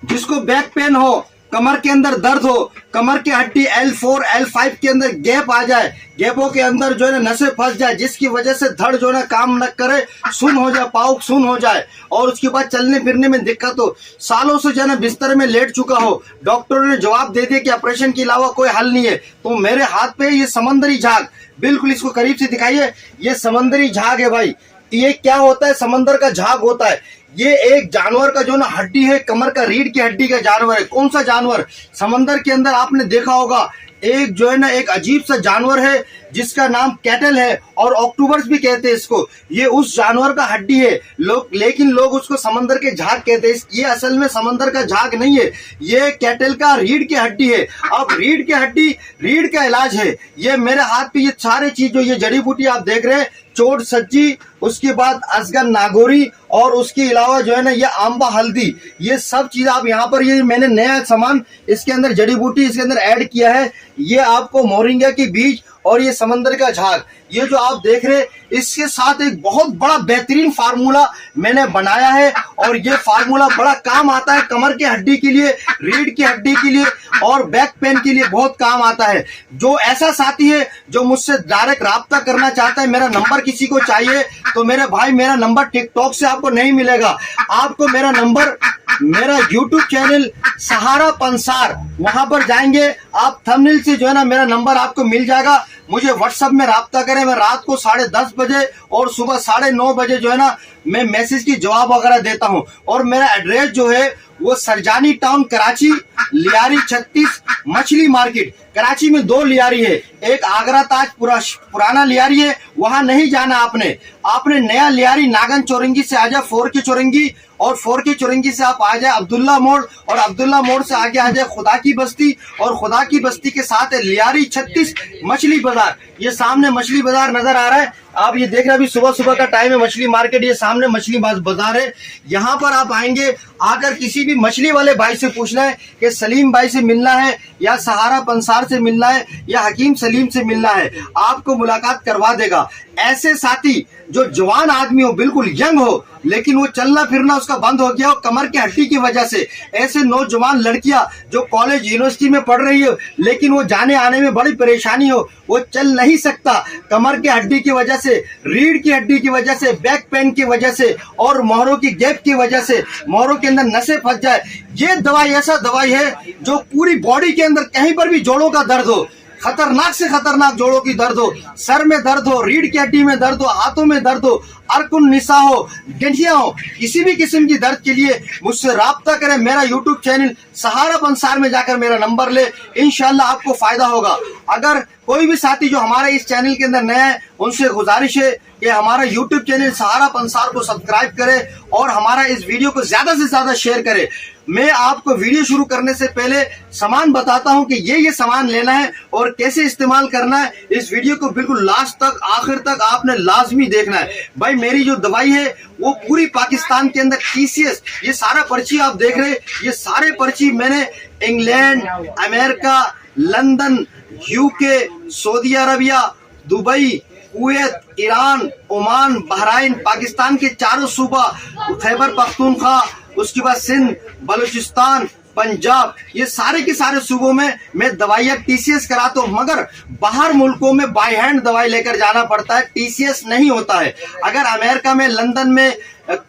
जिसको back pain हो, कमर के अंदर दर्द हो, कमर की हड्डी L4 L5 के अंदर गैप आ जाए, गैपों के अंदर जो है ना नसें फंस जाए, जिसकी वजह से धड़ जो है ना काम न करे, सुन हो जाए, पाउक सुन हो जाए, और उसके बाद चलने फिरने में दिक्कत हो, सालों से जो है ना बिस्तर में लेट चुका हो, डॉक्टरों ने जवाब दे दिया कि ऑपरेशन के अलावा कोई हल नहीं है, तो मेरे हाथ पे ये समंदरी झाग, बिल्कुल इसको करीब से दिखाइए, ये समंदरी झाग है भाई। ये क्या होता है? समंदर का झाग होता है। ये एक जानवर का जो ना हड्डी है, कमर का रीढ़ की हड्डी का जानवर है। कौन सा जानवर? समंदर के अंदर आपने देखा होगा एक जो है ना एक अजीब सा जानवर है जिसका नाम कैटल है, और ऑक्टोबर्स भी कहते हैं इसको। ये उस जानवर का हड्डी है लोग, लेकिन लोग उसको समंदर के झाग कहते हैं। ये असल में समंदर का झाग नहीं है, ये कैटल का रीढ़ की हड्डी है। अब रीढ़ की हड्डी, रीढ़ का इलाज है। ये मेरे हाथ पे ये सारे चीज जो ये जड़ी बूटी आप देख रहे हैं, चोट सज्जी, उसके बाद असगन नागौरी, और उसके अलावा जो है ना ये आंबा हल्दी, ये सब चीज आप यहाँ पर, ये मैंने नया सामान इसके अंदर जड़ी बूटी इसके अंदर ऐड किया है। ये आपको मोरिंगा के बीज और ये समंदर का झाग, ये जो आप देख रहे हैं, इसके साथ एक बहुत बड़ा बेहतरीन फार्मूला मैंने बनाया है, और ये फार्मूला बड़ा काम आता है कमर की हड्डी के लिए, रीढ़ की हड्डी के लिए, और बैक पेन के लिए बहुत काम आता है। जो ऐसा साथी है जो मुझसे डायरेक्ट राब्ता करना चाहता है, मेरा नंबर किसी को चाहिए, तो मेरे भाई मेरा नंबर टिकटॉक से आपको नहीं मिलेगा। आपको मेरा नंबर मेरा यूट्यूब चैनल सहारा पंसार, वहां पर जाएंगे आप, थंबनेल से जो है ना मेरा नंबर आपको मिल जाएगा। मुझे व्हाट्सएप में राब्ता करें। मैं रात को 10:30 बजे और सुबह 9:30 बजे जो है ना मैं मैसेज की जवाब वगैरह देता हूं। और मेरा एड्रेस जो है वो सरजानी टाउन कराची, लियारी 36 मछली मार्केट। कराची में 2 लियारी है, एक आगरा ताज पुराना लियारी है, वहां नहीं जाना आपने नया लियारी नागन चौरंगी से आ जाए 4 की चौरंगी, और 4 की चौरंगी से आप आ जाए अब्दुल्ला मोड़, और अब्दुल्ला मोड़ से आगे आ जाए खुदा की बस्ती, और खुदा की बस्ती के साथ है लियारी 36 मछली बाजार। ये सामने मछली बाजार नजर आ रहा है, आप ये देख रहे हैं, अभी सुबह सुबह का टाइम है, मछली मार्केट, ये सामने मछली बाजार है। यहाँ पर आप आएंगे, आकर किसी भी मछली वाले भाई से पूछना है कि सलीम भाई से मिलना है, या सहारा पंसार से मिलना है, या हकीम सलीम से मिलना है, आपको मुलाकात करवा देगा। ऐसे साथी जो जवान आदमी हो, बिल्कुल यंग हो, लेकिन वो चलना फिरना उसका बंद हो गया हो कमर की हड्डी की वजह से, ऐसे नौजवान लड़कियां जो कॉलेज यूनिवर्सिटी में पढ़ रही हो, लेकिन वो जाने आने में बड़ी परेशानी हो, वो चल नहीं सकता कमर की हड्डी की वजह से, रीढ़ की हड्डी की वजह से, बैक पेन की वजह से, और मोहरों की गैप की वजह से, मोहरों के अंदर नसें फंस जाए। ये दवाई ऐसा दवाई है जो पूरी बॉडी के अंदर कहीं पर भी जोड़ों का दर्द हो, खतरनाक से खतरनाक जोड़ों की दर्द हो, सर में दर्द हो, रीढ़ की हड्डी में दर्द हो, हाथों में दर्द हो, अरकुन निसा हो, गठिया हो, किसी भी किस्म की दर्द के लिए मुझसे राब्ता करें। मेरा यूट्यूब चैनल सहारा पंसार में जाकर मेरा नंबर ले, इंशाल्लाह आपको फायदा होगा। अगर कोई भी साथी जो हमारे इस चैनल के अंदर नया है, उनसे गुजारिश है कि हमारा यूट्यूब चैनल सहारा पंसार को सब्सक्राइब करे, और हमारा इस वीडियो को ज्यादा से ज्यादा शेयर करे। मैं आपको वीडियो शुरू करने से पहले सामान बताता हूं कि ये सामान लेना है और कैसे इस्तेमाल करना है। इस वीडियो को बिल्कुल लास्ट तक, आखिर तक आपने लाजमी देखना है। भाई मेरी जो दवाई है वो पूरी पाकिस्तान के अंदर TCS, ये सारा पर्ची आप देख रहे हैं, ये सारे पर्ची मैंने England, America, London, UK, Saudi Arabia, Dubai, Kuwait, Iran, Oman, Bahrain, Pakistan के 4 सूबा, खैबर पख्तूनख्वा, उसके बाद सिंध, बलूचिस्तान, पंजाब, ये सारे के सारे सूबों में मैं दवाइयाँ TCS कराता हूँ। मगर बाहर मुल्कों में बाय हैंड दवाई लेकर जाना पड़ता है, TCS नहीं होता है। अगर अमेरिका में, लंदन में,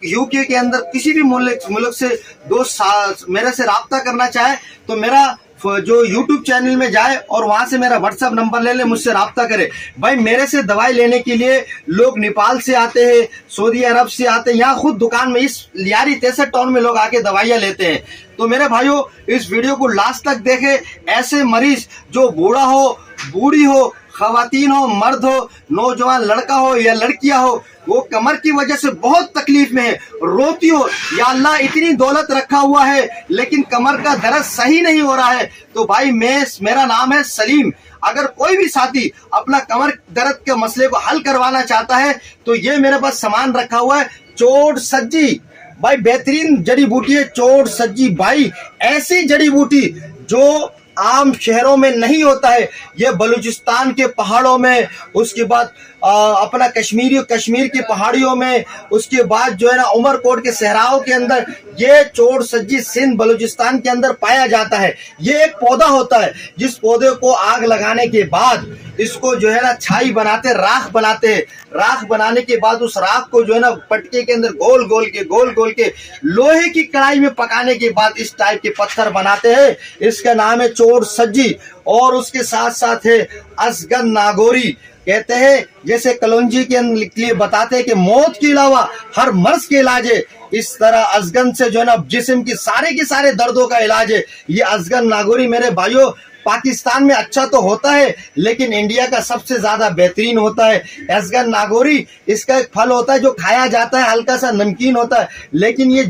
UK के अंदर किसी भी मुल्क से दोस्त मेरे से राब्ता करना चाहे तो मेरा जो YouTube चैनल में जाए और वहां से मेरा व्हाट्सएप नंबर ले ले, मुझसे राब्ता करे। भाई मेरे से दवाई लेने के लिए लोग नेपाल से आते हैं, सऊदी अरब से आते हैं, यहाँ खुद दुकान में इस लियारी 63 टाउन में लोग आके दवाइयाँ लेते हैं। तो मेरे भाइयों इस वीडियो को लास्ट तक देखे। ऐसे मरीज जो बूढ़ा हो, बूढ़ी हो, खवातीन हो, मर्द हो, नौजवान लड़का हो या लड़कियां हो, वो कमर की वजह से बहुत तकलीफ में है, रोती हो, या अल्लाह इतनी दौलत रखा हुआ है लेकिन कमर का दर्द सही नहीं हो रहा है, तो भाई मेरा नाम है सलीम। अगर कोई भी साथी अपना कमर दर्द के मसले को हल करवाना चाहता है तो ये मेरे पास सामान रखा हुआ है। चोट सज्जी भाई बेहतरीन जड़ी बूटी है, चोट सज्जी भाई, ऐसी जड़ी बूटी जो आम शहरों में नहीं होता है, ये बलूचिस्तान के पहाड़ों में, उसके बाद अपना कश्मीर की पहाड़ियों में, उसके बाद जो है ना उमरकोट के सहराओं के अंदर, ये चोर सज्जी सिंध बलूचिस्तान के अंदर पाया जाता है। ये एक पौधा होता है जिस पौधे को आग लगाने के बाद इसको जो है ना छाई बनाते, राख बनाते हैं। राख बनाने के बाद उस राख को जो है ना पटके के अंदर गोल गोल के लोहे की कढ़ाई में पकाने के बाद इस टाइप के पत्थर बनाते हैं। इसका नाम है चोर सज्जी। और उसके साथ साथ है असगन नागोरी। कहते हैं जैसे कलौंजी के लिए बताते हैं कि मौत के अलावा हर मर्ज के इलाज है, इस तरह अजगन से जो है ना जिस्म की सारे दर्दों का इलाज है। ये अजगन नागोरी मेरे भाइयों पाकिस्तान में अच्छा तो होता है, लेकिन इंडिया का सबसे ज्यादा बेहतरीन होता है अजगन नागोरी। इसका एक फल होता है जो खाया जाता है, हल्का सा नमकीन होता है, लेकिन ये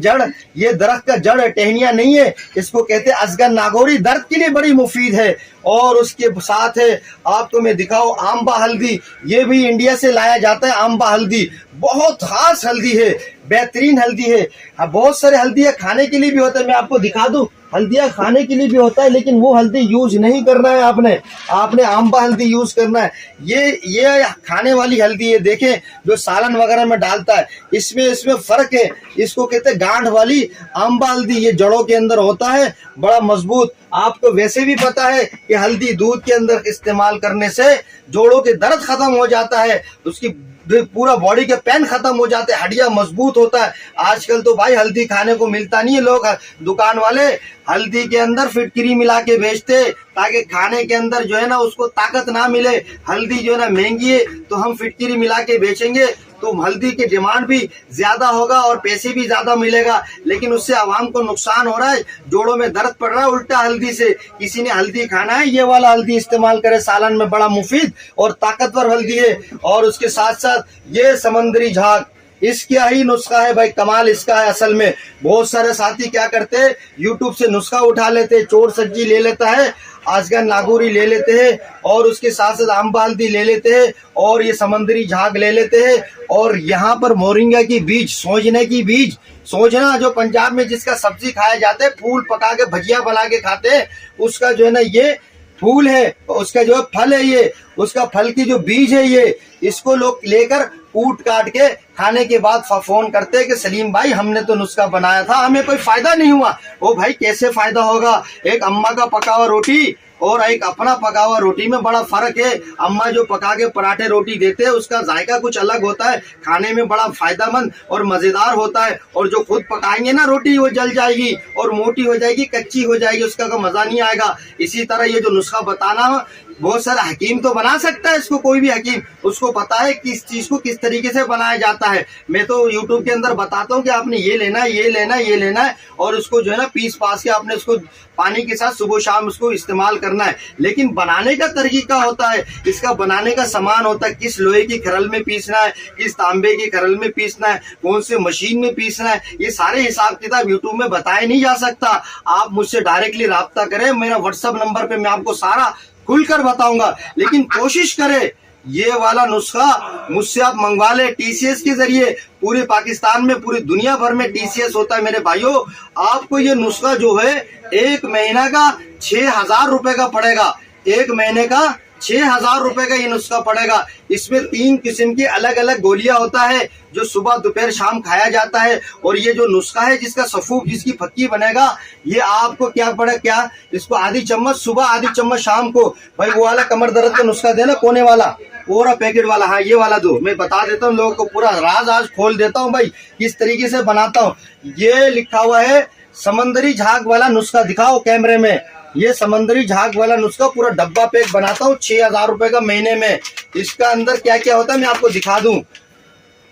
दरख्त का जड़ है, टहनियां नहीं है। इसको कहते हैं अजगन नागोरी, दर्द के लिए बड़ी मुफीद है। और उसके साथ है, आपको मैं दिखाऊं, आंबा हल्दी। ये भी इंडिया से लाया जाता है। आंबा हल्दी बहुत खास हल्दी है, बेहतरीन हल्दी है। बहुत सारे हल्दियां खाने के लिए भी होता है, मैं आपको दिखा दूं। हल्दियां खाने के लिए भी होता है, लेकिन वो हल्दी यूज नहीं करना है आपने आंबा हल्दी यूज करना है। ये खाने वाली हल्दी है, देखें जो सालन वगैरह में डालता है, इसमें फर्क है। इसको कहते हैं गांठ वाली आंबा हल्दी। ये जड़ों के अंदर होता है, बड़ा मजबूत। आपको वैसे भी पता है कि हल्दी दूध के अंदर इस्तेमाल करने से जोड़ों के दर्द खत्म हो जाता है, उसकी पूरा बॉडी के पेन खत्म हो जाते हैं, हड्डियां मजबूत होता है। आजकल तो भाई हल्दी खाने को मिलता नहीं है, लोग दुकान वाले हल्दी के अंदर फिटकरी मिला के बेचते ताकि खाने के अंदर जो है ना उसको ताकत ना मिले। हल्दी जो है ना महंगी है, तो हम फिटकरी मिला के बेचेंगे तो हल्दी की डिमांड भी ज्यादा होगा और पैसे भी ज्यादा मिलेगा, लेकिन उससे आवाम को नुकसान हो रहा है, जोड़ों में दर्द पड़ रहा है उल्टा हल्दी से। किसी ने हल्दी खाना है, ये वाला हल्दी इस्तेमाल करे, सालन में बड़ा मुफीद और ताकतवर हल्दी है। और उसके साथ साथ ये समंदरी झाग, इसका ही नुस्खा है भाई, कमाल इसका है असल में। बहुत सारे साथी क्या करते हैं, यूट्यूब से नुस्खा उठा लेते हैं, चोर सज्जी ले लेता है, अजगन नागोरी ले लेते हैं, और उसके साथ साथ आंबा हल्दी ले लेते हैं, और ये समंदरी झाग ले लेते हैं, और यहाँ पर मोरिंगा की बीज, सोजने की बीज, सोजना जो पंजाब में जिसका सब्जी खाया जाता है, फूल पका के भजिया बना के खाते हैं, उसका जो है ना ये फूल है, उसका जो है फल है, ये उसका फल की जो बीज है, ये इसको लोग लेकर कूट काट के खाने के बाद फोन करते हैं कि सलीम भाई हमने तो नुस्खा बनाया था, हमें कोई फायदा नहीं हुआ। ओ भाई कैसे फायदा होगा, एक अम्मा का पका हुआ रोटी और एक अपना पका हुआ रोटी में बड़ा फर्क है। अम्मा जो पका के पराठे रोटी देते हैं उसका जायका कुछ अलग होता है, खाने में बड़ा फायदेमंद और मजेदार होता है, और जो खुद पकाएंगे ना रोटी वो जल जाएगी और मोटी हो जाएगी, कच्ची हो जाएगी, उसका कोई मजा नहीं आएगा। इसी तरह ये जो नुस्खा बताना, बहुत सारा हकीम तो बना सकता है इसको, कोई भी हकीम, उसको पता है किस चीज को किस तरीके से बनाया जाता है। मैं तो यूट्यूब के अंदर बताता हूँ कि आपने ये लेना है, ये लेना है, ये लेना है, और उसको जो है ना पीस पास के आपने उसको पानी के साथ सुबह शाम उसको इस्तेमाल करना है। लेकिन बनाने का तरीका होता है, इसका बनाने का सामान होता है, किस लोहे की खरल में पीसना है, किस तांबे की खरल में पीसना है, कौन से मशीन में पीसना है, ये सारे हिसाब किताब यूट्यूब में बताया नहीं जा सकता। आप मुझसे डायरेक्टली राब्ता करें, मेरा व्हाट्सएप नंबर पे मैं आपको सारा खुलकर बताऊंगा। लेकिन कोशिश करें ये वाला नुस्खा मुझसे आप मंगवा ले टीसीएस के जरिए। पूरे पाकिस्तान में, पूरी दुनिया भर में टीसीएस होता है मेरे भाइयों। आपको ये नुस्खा जो है 1 महीना का 6000 रुपए का पड़ेगा, 1 महीने का 6000 रुपए का ये नुस्खा पड़ेगा। इसमें 3 किस्म की अलग अलग गोलियां होता है जो सुबह दोपहर शाम खाया जाता है। और ये जो नुस्खा है जिसका सफूफ, जिसकी फक्की बनेगा, ये आपको क्या पड़े, क्या इसको आधी चम्मच सुबह, आधी चम्मच शाम को। भाई वो वाला कमर दर्द का नुस्खा देना, कोने वाला, पूरा पैकेट वाला, हाँ ये वाला दो। मैं बता देता हूँ लोगों को, पूरा राज आज खोल देता हूँ भाई किस तरीके से बनाता हूँ। ये लिखा हुआ है समंदरी झाग वाला नुस्खा, दिखाओ कैमरे में। ये समंदरी झाग वाला नुस्खा पूरा डब्बा पैक बनाता हूँ 6000 रुपए का महीने में। इसका अंदर क्या क्या होता है मैं आपको दिखा दूं।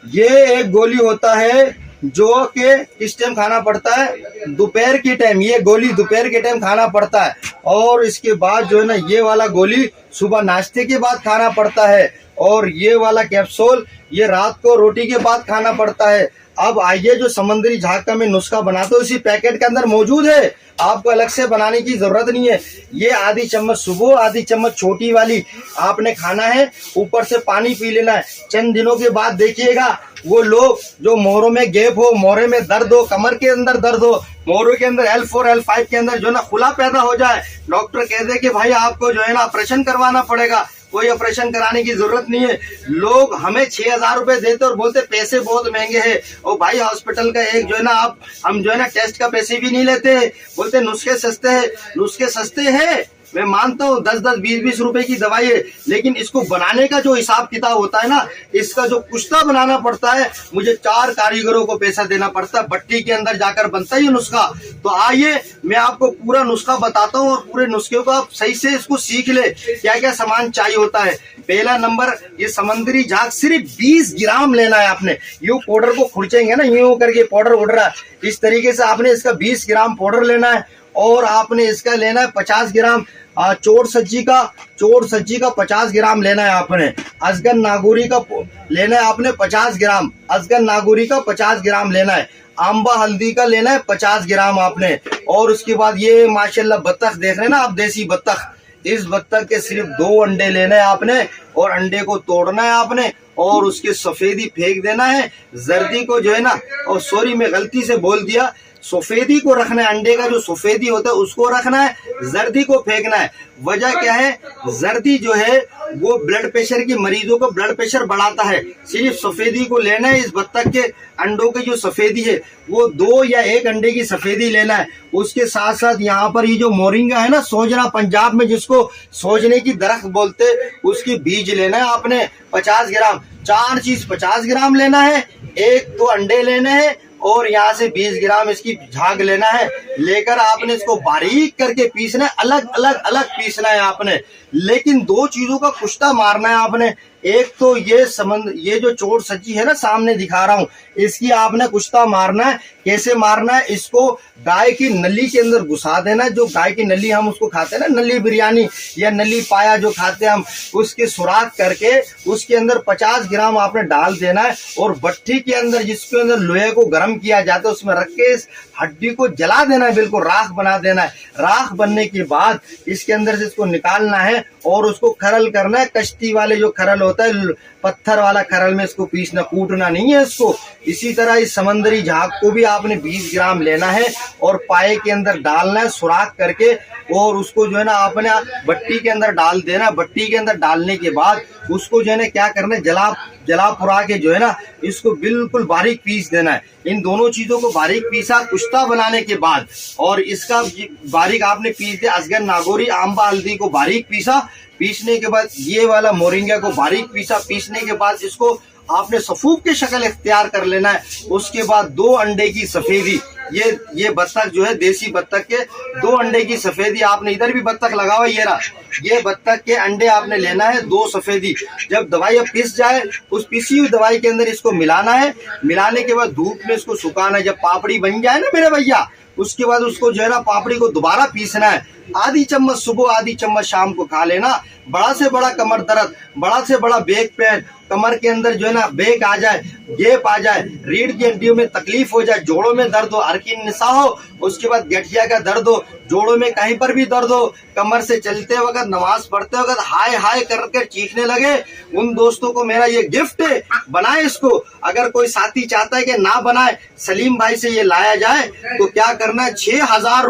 ये एक गोली होता है जो कि किस टाइम खाना पड़ता है, दोपहर की टाइम, ये गोली दोपहर के टाइम खाना पड़ता है। और इसके बाद जो है ना ये वाला गोली सुबह नाश्ते के बाद खाना पड़ता है। और ये वाला कैप्सूल ये रात को रोटी के बाद खाना पड़ता है। अब आइए जो समंदरी झाग का मैं नुस्खा बनाता हूँ इसी पैकेट के अंदर मौजूद है, आपको अलग से बनाने की जरूरत नहीं है। ये आधी चम्मच सुबह, आधी चम्मच छोटी वाली आपने खाना है, ऊपर से पानी पी लेना है। चंद दिनों के बाद देखिएगा वो लोग जो मोहरों में गैप हो, मोहरे में दर्द हो, कमर के अंदर दर्द हो, मोहरों के अंदर L4 L5 के अंदर जो ना खुला पैदा हो जाए, डॉक्टर कह दे कि भाई आपको जो है ना ऑपरेशन करवाना पड़ेगा, कोई ऑपरेशन कराने की जरूरत नहीं है। लोग हमें 6,000 रुपए देते और बोलते पैसे बहुत महंगे हैं। और भाई हॉस्पिटल का एक जो है ना हम जो है ना टेस्ट का पैसे भी नहीं लेते, बोलते नुस्खे सस्ते हैं। नुस्खे सस्ते हैं, मैं मानता हूँ 10-10, 20-20 रुपए की दवाई है, लेकिन इसको बनाने का जो हिसाब किताब होता है ना, इसका जो कुश्ता बनाना पड़ता है, मुझे 4 कारीगरों को पैसा देना पड़ता है, भट्टी के अंदर जाकर बनता है ये नुस्खा। तो आइए मैं आपको पूरा नुस्खा बताता हूँ और पूरे नुस्खे को आप सही से इसको सीख ले, क्या क्या सामान चाहिए होता है। पहला नंबर, ये समुद्री झाग सिर्फ 20 ग्राम लेना है आपने। यूं पाउडर को खुरचेंगे ना, यूं करके पाउडर उड़ रहा है, इस तरीके से आपने इसका 20 ग्राम पाउडर लेना है। और आपने इसका लेना है 50 ग्राम चोट सज्जी का 50 ग्राम लेना है आपने। अजगर नागौरी का लेना है आपने 50 ग्राम, अजगर नागौरी का 50 ग्राम लेना है। आंबा हल्दी का लेना है 50 ग्राम आपने। और उसके बाद ये माशाल्लाह बत्तख देख रहे हैं ना आप, देसी बत्तख, इस बत्तख के सिर्फ 2 अंडे लेने हैं आपने और अंडे को तोड़ना है आपने और उसके सफेदी फेंक देना है। जर्दी को जो है ना, और सॉरी मैं गलती से बोल दिया, सफेदी को रखना है, अंडे का जो सफेदी होता है उसको रखना है, जर्दी को फेंकना है। वजह क्या है, जर्दी जो है वो ब्लड प्रेशर की मरीजों को ब्लड प्रेशर बढ़ाता है। सिर्फ सफेदी को लेना है, इस बत्तख के अंडों की जो सफेदी है वो 2 या 1 अंडे की सफेदी लेना है। उसके साथ साथ यहाँ पर ये जो मोरिंगा है ना, सोजना पंजाब में जिसको सोजने की दरख्त बोलते, उसकी बीज लेना है आपने 50 ग्राम। 4 चीज 50 ग्राम लेना है, 1-2 अंडे लेने हैं और यहाँ से 20 ग्राम इसकी झाग लेना है। लेकर आपने इसको बारीक करके पीसना है, अलग पीसना है आपने। लेकिन 2 चीजों का कुश्ता मारना है आपने। एक तो ये जो चोट सज्जी है ना सामने दिखा रहा हूँ, इसकी आपने कुश्ता मारना है। कैसे मारना है, इसको गाय की नली के अंदर घुसा देना। जो गाय की नली हम उसको खाते हैं ना, नली बिरयानी या नली पाया जो खाते हैं हम, उसके सुराख करके उसके अंदर 50 ग्राम आपने डाल देना है। और भट्टी के अंदर जिसके अंदर लोहे को गर्म किया जाता है उसमें रख के इस हड्डी को जला देना है, बिल्कुल राख बना देना है। राख बनने के बाद इसके अंदर से इसको निकालना है और उसको खरल करना है। कश्ती वाले जो खरल होता है, पत्थर वाला खरल में इसको पीसना, कूटना नहीं है इसको। इसी तरह इस समंदरी झाग को भी आपने 20 ग्राम लेना है और पाए के अंदर डालना है सुराख करके, और उसको जो है ना आपने भट्टी के अंदर डाल देना। भट्टी के अंदर डालने के बाद उसको जो है ना क्या करना है, जला पुरा के जो है ना इसको बिल्कुल बारीक पीस देना है। इन दोनों चीजों को बारीक पीसा कुश्ता बनाने के बाद, और इसका बारीक आपने पीस दिया। अजगर नागौरी आंबा हल्दी को बारीक पीसा, पीसने के बाद ये वाला मोरिंगा को बारीक पीसा, पीसने के बाद इसको आपने सफूफ की शक्ल इख्तियार कर लेना है। उसके बाद 2 अंडे की सफेदी, ये बत्तख जो है देसी बत्तख के 2 अंडे की सफेदी, आपने इधर भी बत्तख लगा हुआ, ये रहा, ये बत्तख के अंडे आपने लेना है 2 सफेदी। जब दवाई अब पिस जाए, उस पिसी हुई दवाई के अंदर इसको मिलाना है। मिलाने के बाद धूप में इसको सुखाना है। जब पापड़ी बन जाए ना मेरे भैया, उसके बाद उसको जो है ना पापड़ी को दोबारा पीसना है। आधी चम्मच सुबह, आधी चम्मच शाम को खा लेना। बड़ा से बड़ा कमर दर्द, बड़ा से बड़ा बैक पेन, कमर के अंदर जो है ना बैक आ जाए, गैप आ जाए, रीढ़ की हड्डियों में तकलीफ हो जाए, जोड़ों में दर्द हो, अरकीन निसा हो, उसके बाद गठिया का दर्द हो, जोड़ों में कहीं पर भी दर्द हो, कमर से चलते वक्त, नमाज पढ़ते वक्त हाय हाय करके चीखने लगे, उन दोस्तों को मेरा ये गिफ्ट है, बनाए इसको। अगर कोई साथी चाहता है कि ना बनाए, सलीम भाई से ये लाया जाए, तो क्या करना है, 6,000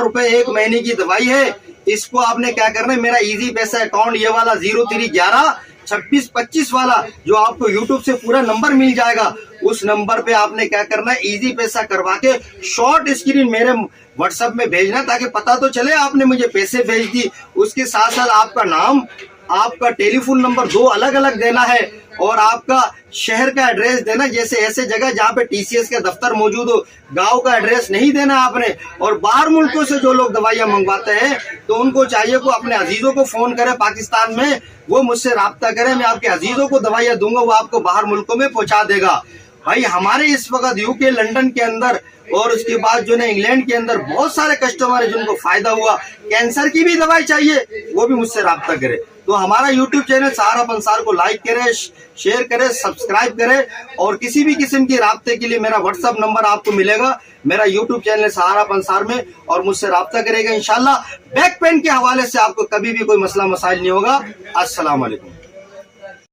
रुपए 1 महीने की दवाई है। इसको आपने क्या करना है, मेरा इजी पैसा अकाउंट ये वाला 03112625 वाला जो आपको यूट्यूब से पूरा नंबर मिल जाएगा, उस नंबर पे आपने क्या करना है, इजी पैसा करवा के शॉर्ट स्क्रीन मेरे व्हाट्सएप में भेजना, ताकि पता तो चले आपने मुझे पैसे भेज दी। उसके साथ साथ आपका नाम, आपका टेलीफोन नंबर 2 अलग अलग देना है और आपका शहर का एड्रेस देना। जैसे ऐसे जगह जहाँ पे टीसीएस का दफ्तर मौजूद हो, गांव का एड्रेस नहीं देना आपने। और बाहर मुल्कों से जो लोग दवाइयां मंगवाते हैं तो उनको चाहिए को अपने अजीजों को फोन करें पाकिस्तान में, वो मुझसे राब्ता करें, मैं आपके अजीजों को दवाइयां दूंगा, वो आपको बाहर मुल्कों में पहुंचा देगा। भाई हमारे इस वक्त यूके, लंदन के अंदर और उसके बाद जो है इंग्लैंड के अंदर बहुत सारे कस्टमर है जिनको फायदा हुआ। कैंसर की भी दवाई चाहिए, वो भी मुझसे राब्ता करे। तो हमारा यूट्यूब चैनल सहारा पंसार को लाइक करें, शेयर करें, सब्सक्राइब करें। और किसी भी किस्म की राब्ते के लिए मेरा व्हाट्सएप नंबर आपको मिलेगा, मेरा यूट्यूब चैनल सहारा पंसार में, और मुझसे राब्ता करेगा इंशाल्लाह। बैक पेन के हवाले से आपको कभी भी कोई मसला मसाइल नहीं होगा। अस्सलाम वालेकुम।